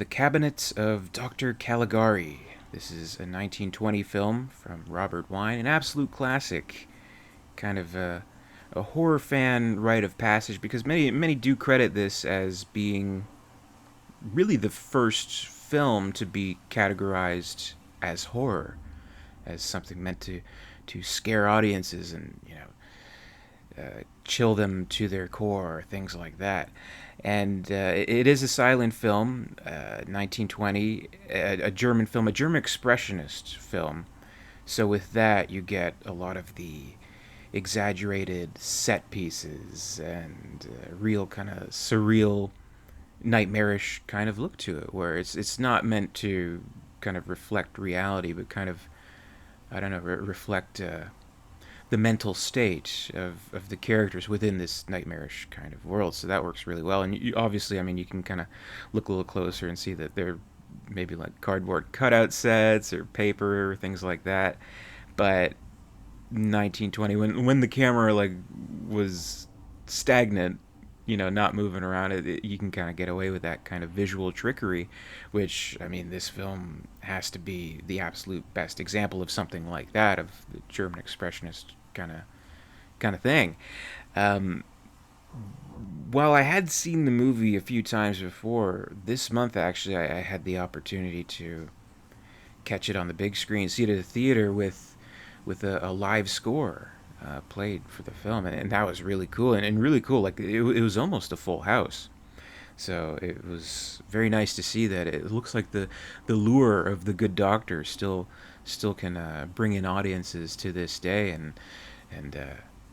The Cabinet of Dr. Caligari. This is a 1920 film from Robert Wine, an absolute classic, kind of a horror fan rite of passage because many do credit this as being really the first film to be categorized as horror, as something meant to scare audiences and chill them to their core, things like that. And it is a silent film, 1920, a German film, a German expressionist film. So with that, you get a lot of the exaggerated set pieces and real kind of surreal, nightmarish kind of look to it, where it's not meant to kind of reflect reality, but kind of I don't know reflect the mental state of the characters within this nightmarish kind of world. So that works really well. And obviously, I mean, you can kind of look a little closer and see that they're maybe like cardboard cutout sets or paper or things like that. But 1920, when the camera like was stagnant, not moving around, you can kind of get away with that kind of visual trickery, which, I mean, this film has to be the absolute best example of something like that, of the German expressionist kind of thing. Um, while I had seen the movie a few times before, this month actually I had the opportunity to catch it on the big screen, see it at the theater with a live score played for the film, and that was really cool and really cool. Like it was almost a full house. So it was very nice to see that. It looks like the lure of The Good Doctor still can bring in audiences to this day, and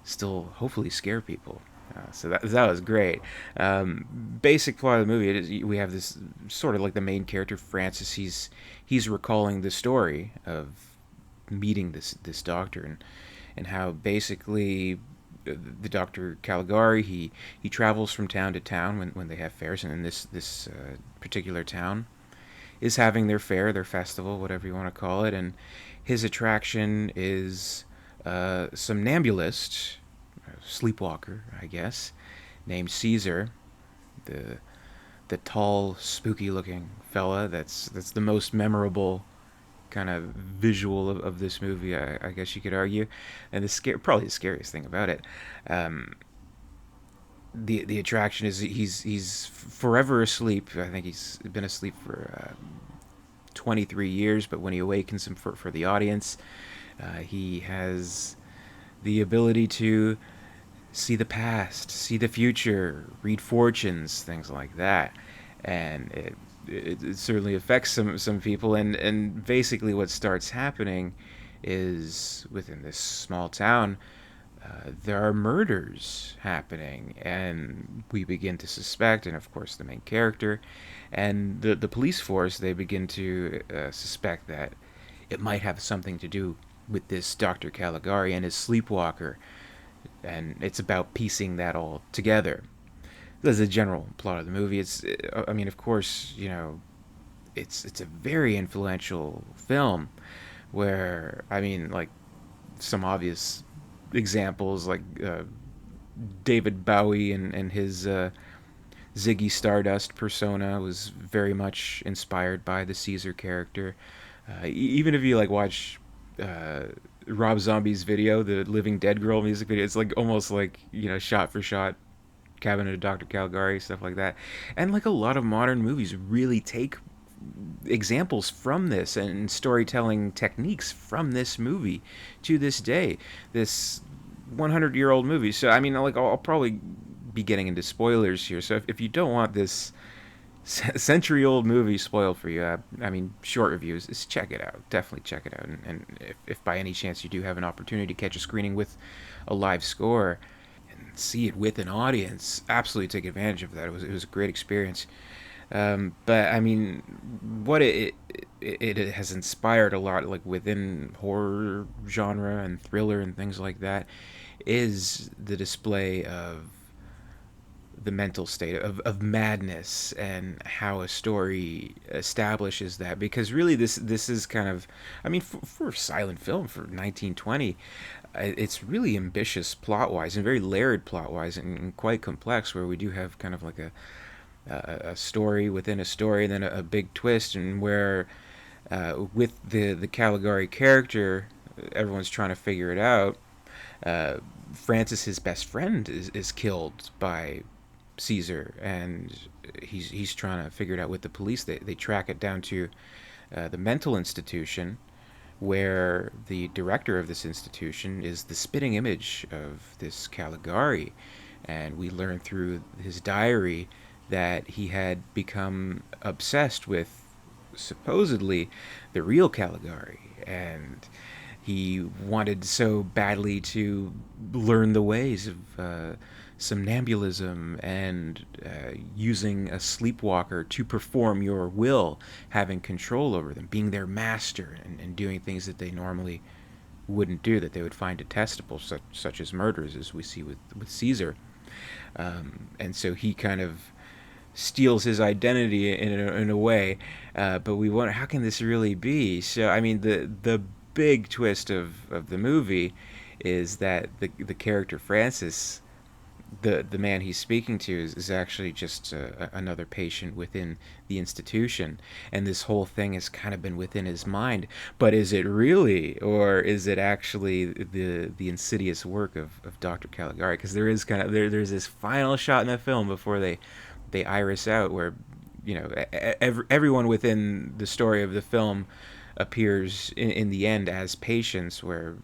still hopefully scare people. So that was great. Basic plot of the movie: we have this sort of like the main character Francis. He's recalling the story of meeting this doctor, and how basically the Doctor Caligari, he travels from town to town when they have fairs, and in this particular town is having their fair, their festival, whatever you want to call it, and his attraction is some nambulist, sleepwalker, I guess, named Caesar, the the tall, spooky-looking fella. That's the most memorable kind of visual of this movie, I guess you could argue, and probably the scariest thing about it. Um, the attraction is he's forever asleep. I think he's been asleep for 23 years, but when he awakens him for the audience, he has the ability to see the past, see the future, read fortunes, things like that, and it certainly affects some people. And basically, what starts happening is within this small town, there are murders happening, and we begin to suspect, and of course the main character and the police force, they begin to suspect that it might have something to do with this Dr. Caligari and his sleepwalker, and it's about piecing that all together. That's the general plot of the movie. I mean, of course, it's a very influential film, where, I mean, like, some obvious examples, like David Bowie and his Ziggy Stardust persona was very much inspired by the Caesar character. Even if you like watch uh, Rob Zombie's video, the Living Dead Girl music video, it's like almost like shot for shot Cabinet of Dr. Caligari, stuff like that. And like a lot of modern movies really take examples from this and storytelling techniques from this movie to this day. This 100-year-old movie. So I mean, like I'll probably be getting into spoilers here. So if you don't want this century-old movie spoiled for you, I mean, short reviews, just check it out. Definitely check it out. And if by any chance you do have an opportunity to catch a screening with a live score and see it with an audience, absolutely take advantage of that. It was a great experience. But I mean, what it has inspired a lot, like within horror genre and thriller and things like that, is the display of the mental state of madness and how a story establishes that. Because really, this is kind of, I mean, for a silent film for 1920, it's really ambitious plot wise and very layered plot wise, and quite complex, where we do have kind of like a story within a story, and then a big twist, and where with the Caligari character, everyone's trying to figure it out. Uh, Francis, his best friend, is killed by Caesar, and he's trying to figure it out with the police. They track it down to the mental institution, where the director of this institution is the spitting image of this Caligari. And we learn through his diary that he had become obsessed with supposedly the real Caligari. And he wanted so badly to learn the ways of somnambulism and using a sleepwalker to perform your will, having control over them, being their master, and doing things that they normally wouldn't do, that they would find detestable, such as murders, as we see with Caesar. And so he kind of steals his identity in a way, but we wonder, how can this really be? So I mean, the big twist of the movie is that the character Francis, the man he's speaking to, is actually just another patient within the institution, and this whole thing has kind of been within his mind. But is it really, or is it actually the insidious work of Dr. Caligari? Because there is kind of there's this final shot in the film before they iris out, where everyone within the story of the film appears in the end as patients, where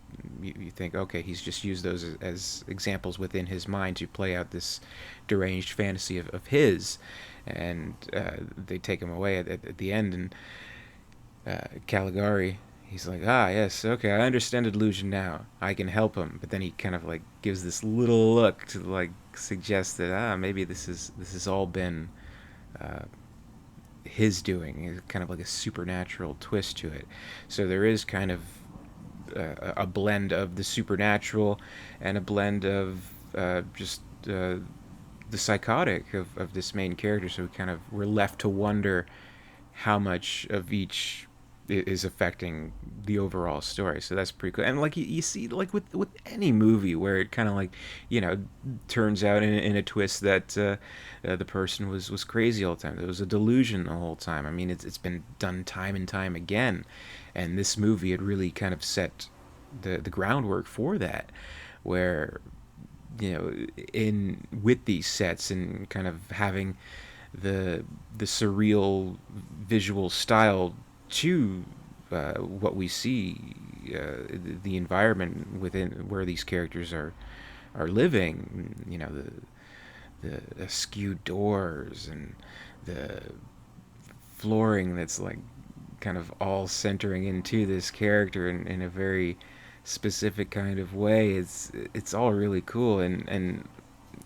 you think, okay, he's just used those as examples within his mind to play out this deranged fantasy of his, and they take him away at the end, and Caligari, he's like, ah, yes, okay, I understand illusion now, I can help him. But then he kind of like gives this little look to like suggest that maybe this has all been uh, his doing, kind of like a supernatural twist to it. So there is kind of a blend of the supernatural and a blend of just the psychotic of this main character. So we're left to wonder how much of each is affecting the overall story. So that's pretty cool. And like you see, like with any movie where it kind of like, turns out in a twist that the person was crazy all the time. There was a delusion the whole time. I mean, it's been done time and time again, and this movie had really kind of set the groundwork for that, where in with these sets and kind of having the surreal visual style to what we see, the environment within where these characters are living. The askew doors and the flooring that's like kind of all centering into this character in a very specific kind of way. It's all really cool, and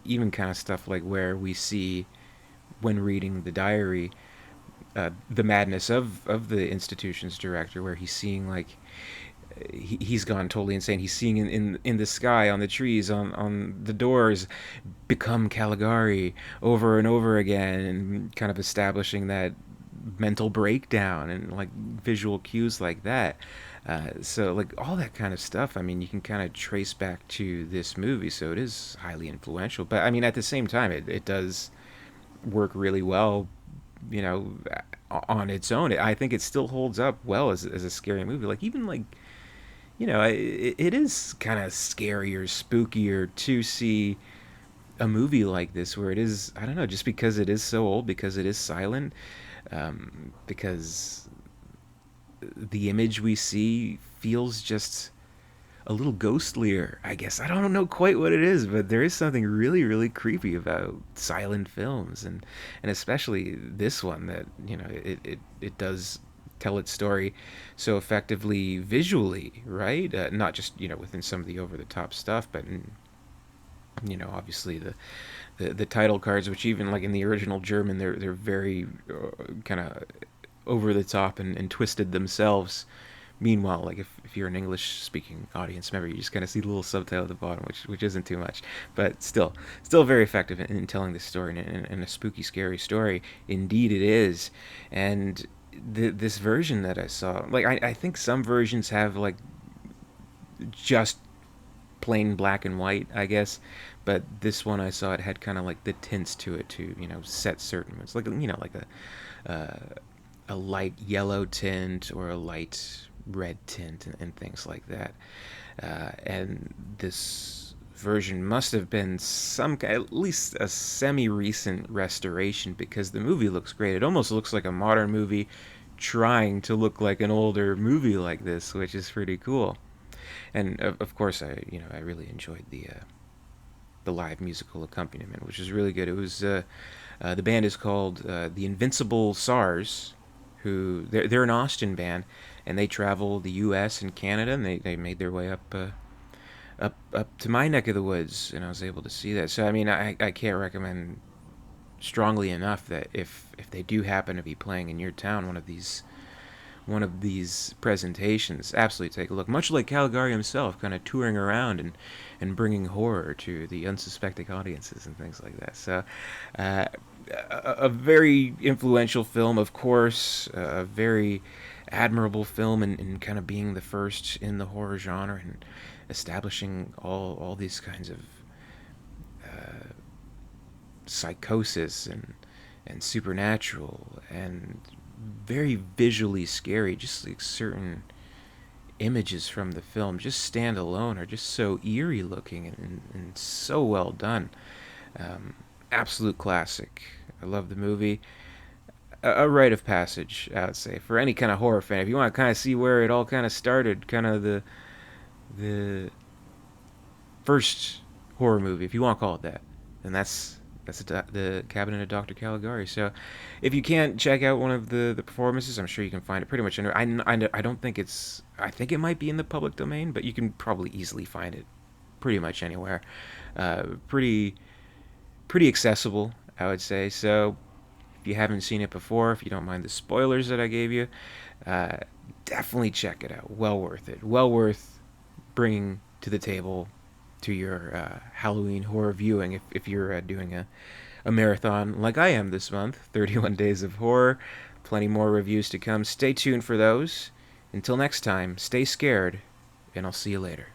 even kind of stuff like where we see when reading the diary, the madness of the institution's director, where he's seeing like he's gone totally insane. He's seeing in the sky, on the trees, on the doors, become Caligari over and over again, and kind of establishing that mental breakdown and like visual cues like that. So like all that kind of stuff, I mean, you can kind of trace back to this movie. So it is highly influential, but I mean, at the same time, it does work really well, you know, on its own. I think it still holds up well as a scary movie. Like even like, it is kind of scarier, spookier to see a movie like this, where it is, I don't know, just because it is so old, because it is silent, because the image we see feels just a little ghostlier, I guess. I don't know quite what it is, but there is something really, really creepy about silent films, and especially this one, that it does tell its story so effectively visually, right? Not just within some of the over the top stuff, but obviously the title cards, which even like in the original German, they're very kind of over the top and twisted themselves. Meanwhile, like if you're an English speaking audience member, you just kind of see the little subtitle at the bottom, which isn't too much, but still very effective in telling this story, and a spooky, scary story. Indeed, it is. And this version that I saw, like I think some versions have like just plain black and white, I guess. But this one I saw, it had kind of like the tints to it to, set certain. It's like, like a light yellow tint or a light red tint and things like that. And this version must have been at least a semi-recent restoration, because the movie looks great. It almost looks like a modern movie trying to look like an older movie like this, which is pretty cool. And of course, I really enjoyed the live musical accompaniment, which is really good. It was the band is called the Invincible SARS, who they're an Austin band, and they travel the U.S. and Canada, and they made their way up to my neck of the woods, and I was able to see that. So I mean, I can't recommend strongly enough that if they do happen to be playing in your town one of these presentations, absolutely take a look. Much like Caligari himself, kind of touring around and bringing horror to the unsuspecting audiences and things like that. So, uh, a very influential film, of course, a very admirable film in kind of being the first in the horror genre and establishing all these kinds of psychosis and supernatural and very visually scary. Just like certain images from the film just stand alone are just so eerie looking and so well done. Absolute classic. I love the movie. A rite of passage, I would say, for any kind of horror fan. If you want to kind of see where it all kind of started, kind of the first horror movie, if you want to call it that, then that's the Cabinet of Dr. Caligari. So, if you can't check out one of the performances, I'm sure you can find it pretty much anywhere. I don't think it's. I think it might be in the public domain, but you can probably easily find it pretty much anywhere. Pretty accessible, I would say. So, if you haven't seen it before, if you don't mind the spoilers that I gave you, uh, definitely check it out. Well worth it. Well worth bringing to the table to your Halloween horror viewing if you're doing a marathon like I am this month. 31 Days of Horror. Plenty more reviews to come. Stay tuned for those. Until next time, stay scared, and I'll see you later.